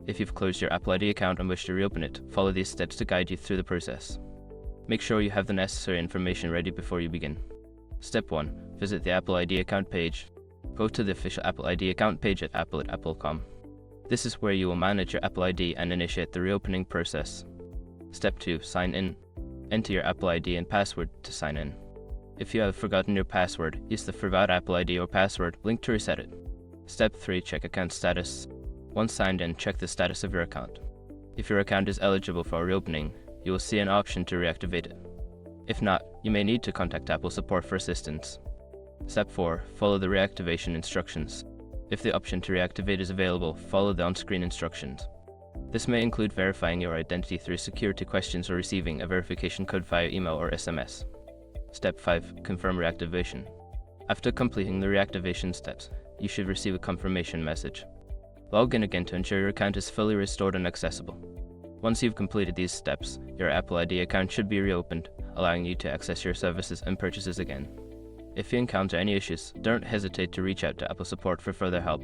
If you've closed your Apple ID account and wish to reopen it, follow these steps to guide you through the process. Make sure you have the necessary information ready before you begin. Step 1. Visit the Apple ID account page. Go to the official Apple ID account page at apple.apple.com. This is where you will manage your Apple ID and initiate the reopening process. Step 2. Sign in. Enter your Apple ID and password to sign in. If you have forgotten your password, use the Forgot Apple ID or password link to reset it. Step 3. Check account status. Once signed in, check the status of your account. If your account is eligible for reopening, you will see an option to reactivate it. If not, you may need to contact Apple support for assistance. Step 4. Follow the reactivation instructions. If the option to reactivate is available, follow the on-screen instructions. This may include verifying your identity through security questions or receiving a verification code via email or SMS. Step 5. Confirm reactivation. After completing the reactivation steps, you should receive a confirmation message. Log in again to ensure your account is fully restored and accessible. Once you've completed these steps, your Apple ID account should be reopened, allowing you to access your services and purchases again. If you encounter any issues, don't hesitate to reach out to Apple support for further help.